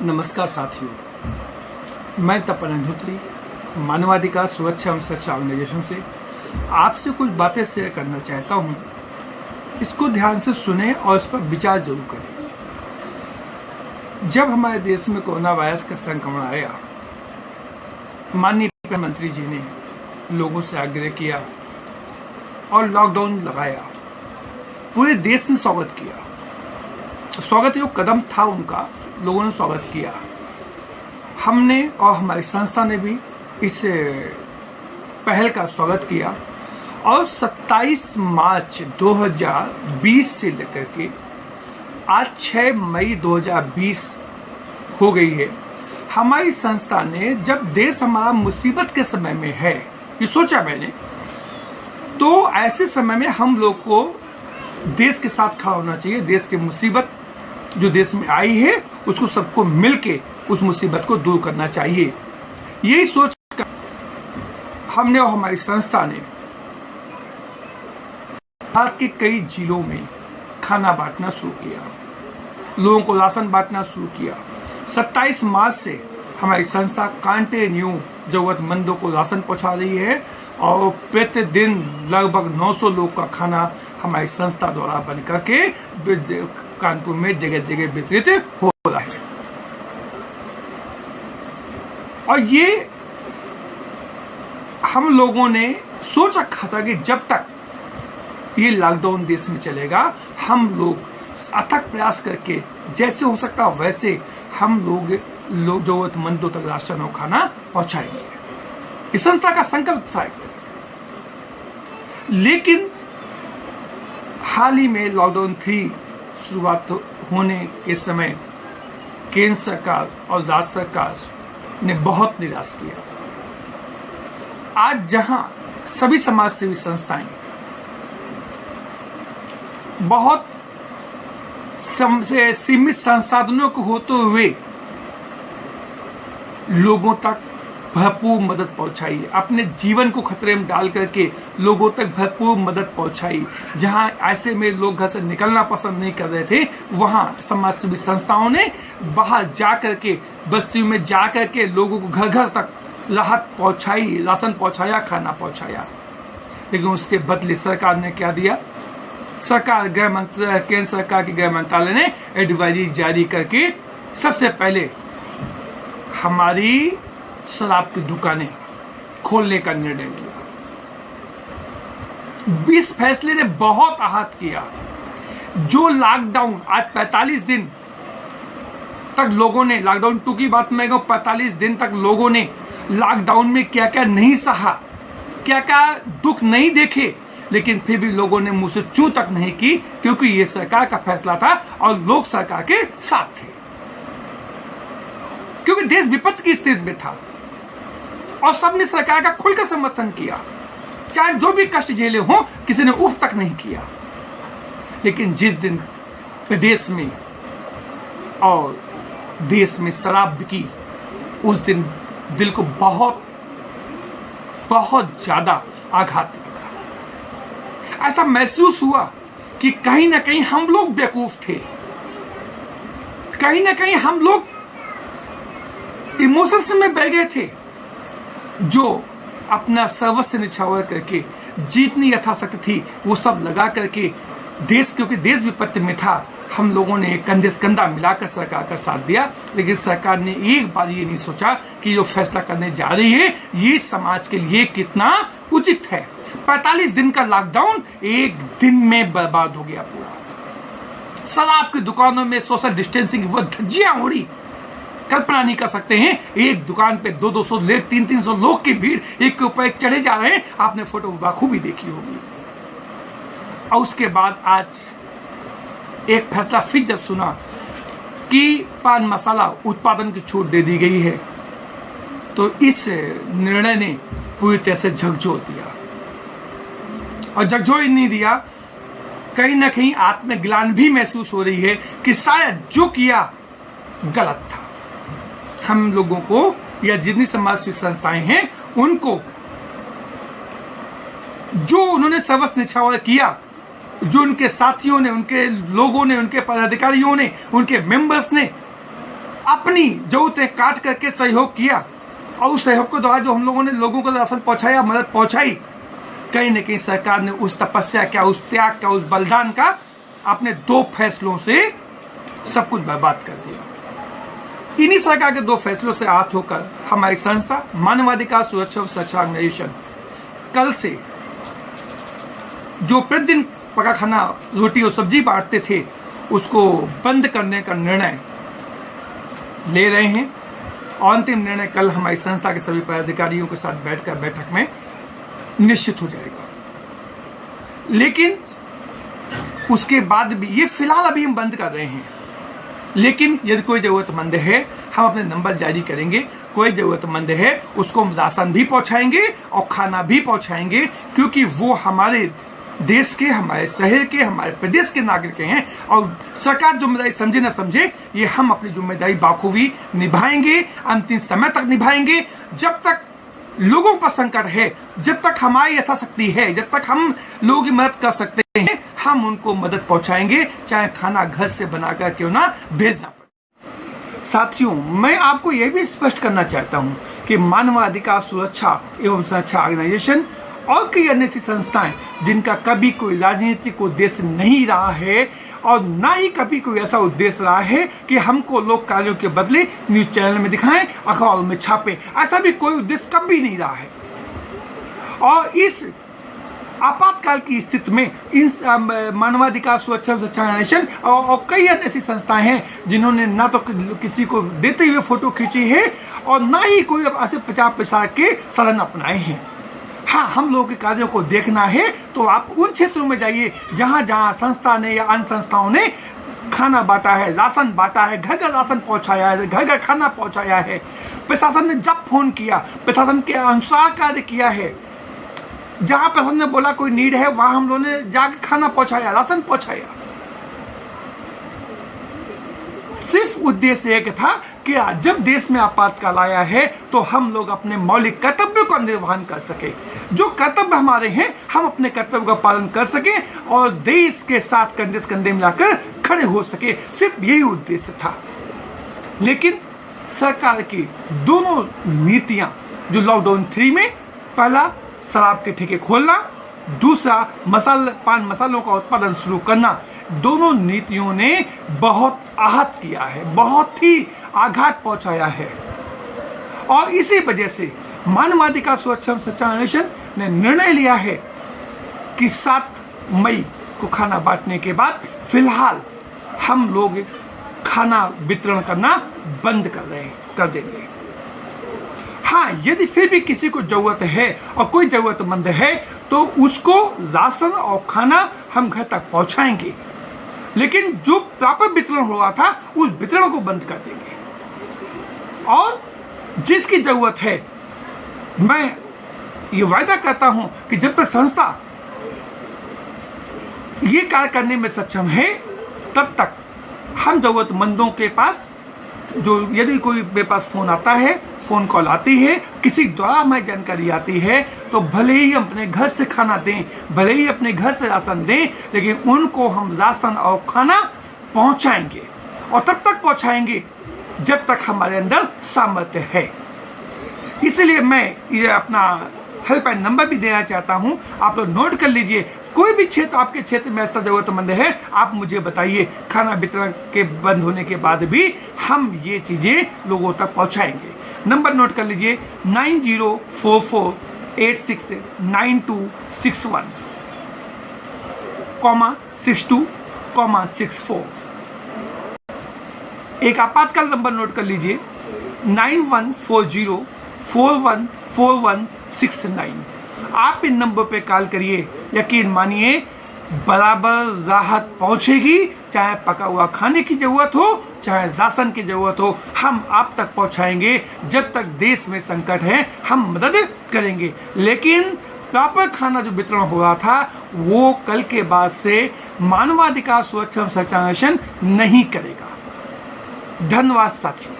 नमस्कार साथियों, मैं तपन अग्निहोत्री मानवाधिकार सुरक्षा एवं सुरक्षा ऑर्गेनाइजेशन से आपसे कुछ बातें शेयर करना चाहता हूं। इसको ध्यान से सुने और इस पर विचार जरूर करें। जब हमारे देश में कोरोना वायरस का संक्रमण आया, माननीय प्रधानमंत्री जी ने लोगों से आग्रह किया और लॉकडाउन लगाया। पूरे देश ने स्वागत किया। स्वागत जो कदम था उनका, लोगों ने स्वागत किया। हमने और हमारी संस्था ने भी इस पहल का स्वागत किया और 27 मार्च 2020 से लेकर के आज 6 मई 2020 हो गई है। हमारी संस्था ने, जब देश हमारा मुसीबत के समय में है, ये सोचा मैंने, तो ऐसे समय में हम लोग को देश के साथ खड़ा होना चाहिए। देश की मुसीबत जो देश में आई है उसको सबको मिलके उस मुसीबत को दूर करना चाहिए। यही सोच कर हमने और हमारी संस्था ने भारत के कई जिलों में खाना बांटना शुरू किया, लोगों को राशन बांटना शुरू किया। 27 मार्च से हमारी संस्था कंटिन्यू जरूरतमंदों को राशन पहुंचा रही है और प्रतिदिन लगभग 900 लोग का खाना हमारी संस्था द्वारा बन करके कानपुर में जगह जगह वितरित हो रहा है। और ये हम लोगों ने सोच रखा था कि जब तक ये लॉकडाउन देश में चलेगा, हम लोग अथक प्रयास करके जैसे हो सकता वैसे हम लोग जरूरतमंदों तक राशन और खाना पहुंचाएंगे। इस संस्था का संकल्प था। लेकिन हाल ही में लॉकडाउन 3 शुरुआत होने के समय केंद्र सरकार और राज्य सरकार ने बहुत निराश किया। आज जहां सभी समाज सेवी संस्थाएं बहुत सीमित संसाधनों को होते हुए लोगों तक भरपूर मदद पहुंचाई, अपने जीवन को खतरे में डाल करके लोगों तक भरपूर मदद पहुंचाई। जहां ऐसे में लोग घर से निकलना पसंद नहीं कर रहे थे, वहां समाज सेवी संस्थाओं ने बाहर जा करके, बस्तियों में जा करके लोगों को घर घर तक राहत पहुंचाई, राशन पहुंचाया, खाना पहुंचाया। लेकिन उसके बदले सरकार ने क्या दिया? केंद्र सरकार के गृह मंत्रालय ने एडवाइजरी जारी करके सबसे पहले हमारी शराब की दुकानें खोलने का निर्णय लिया। 20 फैसले ने बहुत आहत किया। जो लॉकडाउन आज 45 दिन तक लोगों ने, लॉकडाउन 2 की बात मैं कहूं, 45 दिन तक लोगों ने लॉकडाउन में क्या क्या नहीं सहा, क्या क्या दुख नहीं देखे, लेकिन फिर भी लोगों ने मुंह से चू तक नहीं की, क्योंकि ये सरकार का फैसला था और लोग सरकार के साथ थे, क्योंकि देश विपत्ति की स्थिति में था और सबने सरकार का खुलकर समर्थन किया। चाहे जो भी कष्ट झेले हों, किसी ने उफ तक नहीं किया। लेकिन जिस दिन प्रदेश में और देश में शराब बिकी, उस दिन दिल को बहुत बहुत ज्यादा आघात लगा। ऐसा महसूस हुआ कि कहीं ना कहीं हम लोग बेवकूफ थे, कहीं ना कहीं हम लोग इमोशंस में बह गए थे, जो अपना सर्वस्व निछावर करके जितनी यथाशक्ति थी वो सब लगा करके देश, क्योंकि देश विपत्ति में था, हम लोगों ने कंधे से कंधा मिलाकर सरकार का साथ दिया। लेकिन सरकार ने एक बार ये नहीं सोचा कि जो फैसला करने जा रही है ये समाज के लिए कितना उचित है। 45 दिन का लॉकडाउन एक दिन में बर्बाद हो गया पूरा। शराब की दुकानों में सोशल डिस्टेंसिंग वो धज्जियां उड़ी, कल्पना नहीं कर सकते हैं। एक दुकान पे 200-200 ले 300-300 लोग की भीड़, एक के ऊपर एक चढ़े जा रहे हैं। आपने फोटो बाखूबी देखी होगी। और उसके बाद आज एक फैसला फिर जब सुना कि पान मसाला उत्पादन की छूट दे दी गई है, तो इस निर्णय ने पूरी तरह से झकझोर दिया। और झकझोर ही नहीं दिया, कहीं ना कहीं आत्मग्लानि भी महसूस हो रही है कि शायद जो किया गलत था। हम लोगों को या जितनी समाज सेवी संस्थाएं हैं उनको जो उन्होंने सर्वस्व निछावर किया, जो उनके साथियों ने, उनके लोगों ने, उनके पदाधिकारियों ने, उनके मेंबर्स ने अपनी जरूरतें काट करके सहयोग किया और उस सहयोग के द्वारा जो हम लोगों ने लोगों को राशन पहुंचाया, मदद पहुंचाई, कहीं न कहीं सरकार ने उस तपस्या का, उस त्याग का, उस बलिदान का अपने 2 फैसलों से सब कुछ बर्बाद कर दिया। इन्हीं सरकार के 2 फैसलों से आहत होकर हमारी संस्था मानवाधिकार सुरक्षा और सुरक्षा ऑर्गेनाइजेशन कल से जो प्रतिदिन पका खाना, रोटी और सब्जी बांटते थे, उसको बंद करने का निर्णय ले रहे हैं। और अंतिम निर्णय कल हमारी संस्था के सभी पदाधिकारियों के साथ बैठकर बैठक में निश्चित हो जाएगा। लेकिन उसके बाद भी ये फिलहाल अभी हम बंद कर रहे हैं, लेकिन यदि कोई जरूरतमंद है हम अपने नंबर जारी करेंगे। कोई जरूरतमंद है उसको हम राशन भी पहुंचाएंगे और खाना भी पहुंचाएंगे, क्योंकि वो हमारे देश के, हमारे शहर के, हमारे प्रदेश के नागरिक हैं। और सरकार जिम्मेदारी समझे न समझे, ये हम अपनी जिम्मेदारी बाखूबी निभाएंगे, अंतिम समय तक निभाएंगे। जब तक लोगों पर संकट है, जब तक हमारी यथाशक्ति है, जब तक हम लोगों की मदद कर सकते हैं, हम उनको मदद पहुंचाएंगे, चाहे खाना घर से बनाकर क्यों ना भेजना पड़े। साथियों, मैं आपको यह भी स्पष्ट करना चाहता हूं कि मानवाधिकार सुरक्षा एवं सुरक्षा ऑर्गेनाइजेशन और कई अन्य ऐसी संस्थाएं जिनका कभी कोई राजनीतिक उद्देश्य नहीं रहा है और ना ही कभी कोई ऐसा उद्देश्य रहा है कि हमको लोक कार्यों के बदले न्यूज चैनल में दिखाएं, अखबारों में छापे, ऐसा भी कोई उद्देश्य कभी नहीं रहा है। और इस आपातकाल की स्थिति में इन मानवाधिकार सुरक्षा ऑर्गेनाइजेशन और कई अन्य ऐसी संस्थाएं हैं जिन्होंने ना तो किसी को देते हुए फोटो खींची है और ना ही कोई ऐसे 50 पैसा के साधन अपनाए हैं। हाँ, हम लोगों के कार्यों को देखना है तो आप उन क्षेत्रों में जाइए जहां जहां संस्था ने या अन्य संस्थाओं ने खाना बांटा है, राशन बांटा है, घर घर राशन पहुंचाया है, घर घर खाना पहुंचाया है। प्रशासन ने जब फोन किया, प्रशासन के अनुसार कार्य किया है। जहां प्रशासन ने बोला कोई नीड है, वहां हम लोगों ने जाकर खाना पहुंचाया, राशन पहुंचाया। सिर्फ उद्देश्य एक था कि जब देश में आपातकाल आया है तो हम लोग अपने मौलिक कर्तव्यों का निर्वहन कर सके। जो कर्तव्य हमारे हैं, हम अपने कर्तव्य का पालन कर सके और देश के साथ कंधे से कंधे मिलाकर खड़े हो सके। सिर्फ यही उद्देश्य था। लेकिन सरकार की दोनों नीतियां, जो लॉकडाउन 3 में, पहला शराब के ठेके खोलना, दूसरा पान मसालों का उत्पादन शुरू करना, दोनों नीतियों ने बहुत आहत किया है, बहुत ही आघात पहुंचाया है। और इसी वजह से मानवाधिकार सुरक्षा ऑर्गेनाइजेशन ने निर्णय लिया है कि 7 मई को खाना बांटने के बाद फिलहाल हम लोग खाना वितरण करना बंद कर देंगे। हाँ, यदि फिर भी किसी को जरूरत है और कोई जरूरतमंद है तो उसको राशन और खाना हम घर तक पहुंचाएंगे, लेकिन जो प्रॉपर वितरण हो रहा था उस वितरण को बंद कर देंगे। और जिसकी जरूरत है, मैं ये वायदा करता हूं कि जब तक संस्था ये कार्य करने में सक्षम है तब तक हम जरूरतमंदों के पास, जो यदि कोई मेरे पास फोन आता है, फोन कॉल आती है, किसी द्वारा हमें जानकारी आती है, तो भले ही अपने घर से खाना दें, भले ही अपने घर से राशन दें, लेकिन उनको हम राशन और खाना पहुंचाएंगे। और तब तक पहुंचाएंगे जब तक हमारे अंदर सामर्थ्य है। इसलिए मैं ये अपना हेल्पलाइन नंबर भी देना चाहता हूं, आप लोग नोट कर लीजिए। कोई भी क्षेत्र, आपके क्षेत्र में ऐसा जरूरतमंद है, आप मुझे बताइए। खाना वितरण के बंद होने के बाद भी हम ये चीजें लोगों तक पहुंचाएंगे। नंबर नोट कर लीजिए 9044869261, 62,64। एक आपातकाल नंबर नोट कर लीजिए 9140414169। आप इन नंबर पे कॉल करिए, यकीन मानिए बराबर राहत पहुंचेगी। चाहे पका हुआ खाने की जरूरत हो, चाहे राशन की जरूरत हो, हम आप तक पहुंचाएंगे। जब तक देश में संकट है हम मदद करेंगे, लेकिन प्रॉपर खाना जो वितरण हो रहा था वो कल के बाद से मानवाधिकार सुरक्षा ऑर्गेनाइजेशन नहीं करेगा। धन्यवाद साथियों।